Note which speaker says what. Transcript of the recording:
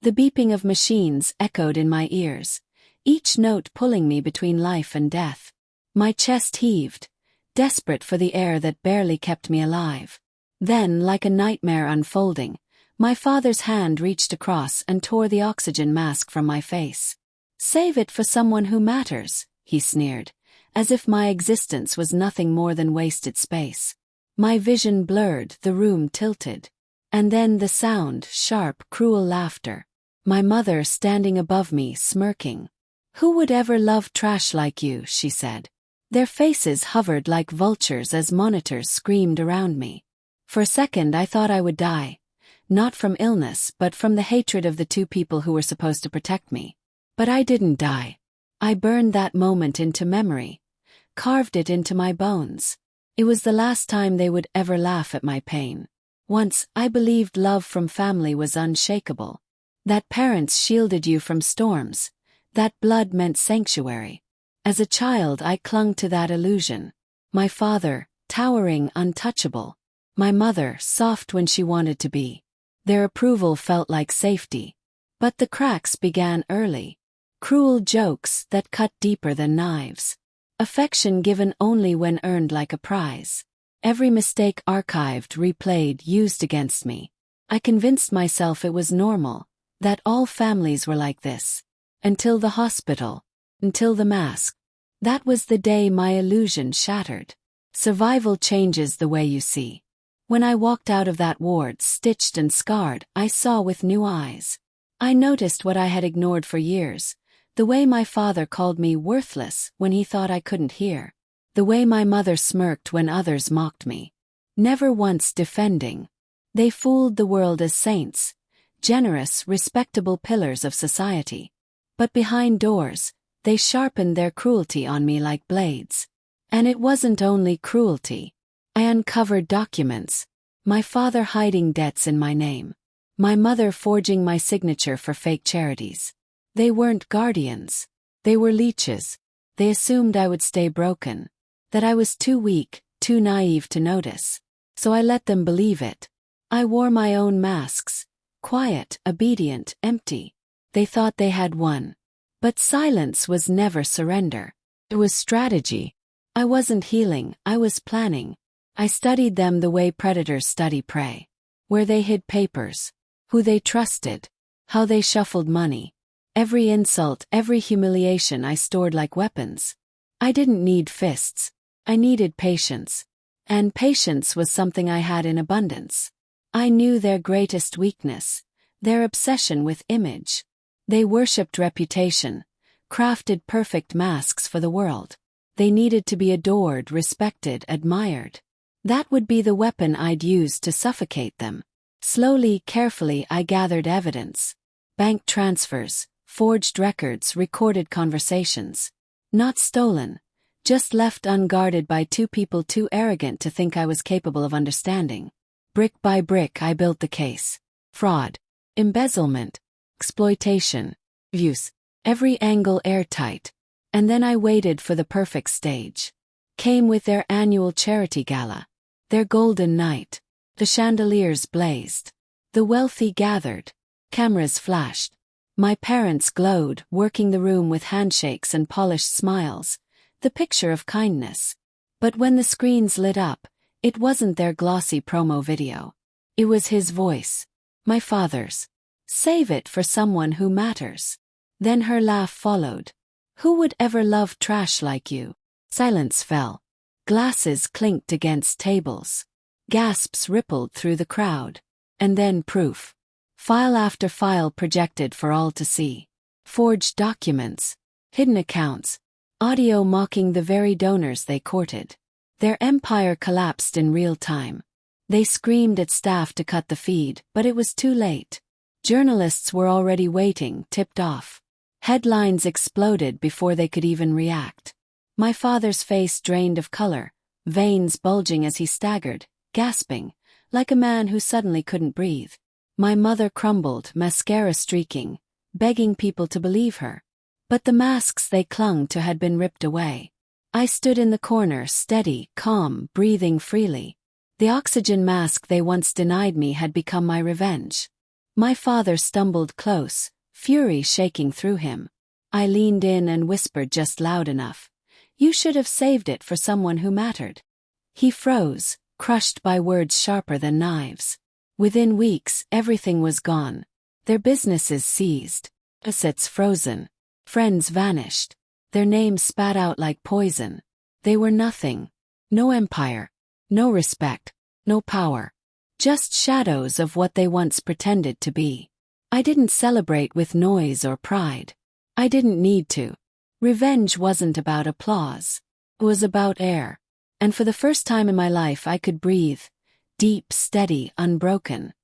Speaker 1: The beeping of machines echoed in my ears, each note pulling me between life and death. My chest heaved, desperate for the air that barely kept me alive. Then, like a nightmare unfolding, my father's hand reached across and tore the oxygen mask from my face. "Save it for someone who matters," he sneered, as if my existence was nothing more than wasted space. My vision blurred, the room tilted. And then the sound, sharp, cruel laughter. My mother standing above me, smirking. "Who would ever love trash like you?" she said. Their faces hovered like vultures as monitors screamed around me. For a second I thought I would die. Not from illness, but from the hatred of the two people who were supposed to protect me. But I didn't die. I burned that moment into memory, carved it into my bones. It was the last time they would ever laugh at my pain. Once, I believed love from family was unshakable. That parents shielded you from storms. That blood meant sanctuary. As a child I clung to that illusion. My father, towering, untouchable. My mother, soft when she wanted to be. Their approval felt like safety. But the cracks began early. Cruel jokes that cut deeper than knives. Affection given only when earned like a prize. Every mistake archived, replayed, used against me. I convinced myself it was normal, that all families were like this. Until the hospital. Until the mask. That was the day my illusion shattered. Survival changes the way you see. When I walked out of that ward, stitched and scarred, I saw with new eyes. I noticed what I had ignored for years. The way my father called me worthless when he thought I couldn't hear. The way my mother smirked when others mocked me. Never once defending. They fooled the world as saints, generous, respectable pillars of society. But behind doors, they sharpened their cruelty on me like blades. And it wasn't only cruelty. I uncovered documents. My father hiding debts in my name. My mother forging my signature for fake charities. They weren't guardians. They were leeches. They assumed I would stay broken. That I was too weak, too naive to notice. So I let them believe it. I wore my own masks. Quiet, obedient, empty. They thought they had won. But silence was never surrender. It was strategy. I wasn't healing, I was planning. I studied them the way predators study prey. Where they hid papers. Who they trusted. How they shuffled money. Every insult, every humiliation I stored like weapons. I didn't need fists. I needed patience. And patience was something I had in abundance. I knew their greatest weakness. Their obsession with image. They worshipped reputation. Crafted perfect masks for the world. They needed to be adored, respected, admired. That would be the weapon I'd use to suffocate them. Slowly, carefully, I gathered evidence. Bank transfers. Forged records, recorded conversations. Not stolen. Just left unguarded by two people too arrogant to think I was capable of understanding. Brick by brick I built the case. Fraud. Embezzlement. Exploitation. Abuse. Every angle airtight. And then I waited for the perfect stage. Came with their annual charity gala. Their golden night. The chandeliers blazed. The wealthy gathered. Cameras flashed. My parents glowed, working the room with handshakes and polished smiles, the picture of kindness. But when the screens lit up, it wasn't their glossy promo video. It was his voice. My father's. "Save it for someone who matters." Then her laugh followed. "Who would ever love trash like you?" Silence fell. Glasses clinked against tables. Gasps rippled through the crowd. And then proof. File after file projected for all to see. Forged documents. Hidden accounts. Audio mocking the very donors they courted. Their empire collapsed in real time. They screamed at staff to cut the feed, but it was too late. Journalists were already waiting, tipped off. Headlines exploded before they could even react. My father's face drained of color, veins bulging as he staggered, gasping, like a man who suddenly couldn't breathe. My mother crumbled, mascara streaking, begging people to believe her. But the masks they clung to had been ripped away. I stood in the corner, steady, calm, breathing freely. The oxygen mask they once denied me had become my revenge. My father stumbled close, fury shaking through him. I leaned in and whispered just loud enough. You should have saved it for someone who mattered. He froze, crushed by words sharper than knives. Within weeks, everything was gone. Their businesses seized. Assets frozen. Friends vanished. Their names spat out like poison. They were nothing. No empire. No respect. No power. Just shadows of what they once pretended to be. I didn't celebrate with noise or pride. I didn't need to. Revenge wasn't about applause. It was about air. And for the first time in my life I could breathe. Deep, steady, unbroken.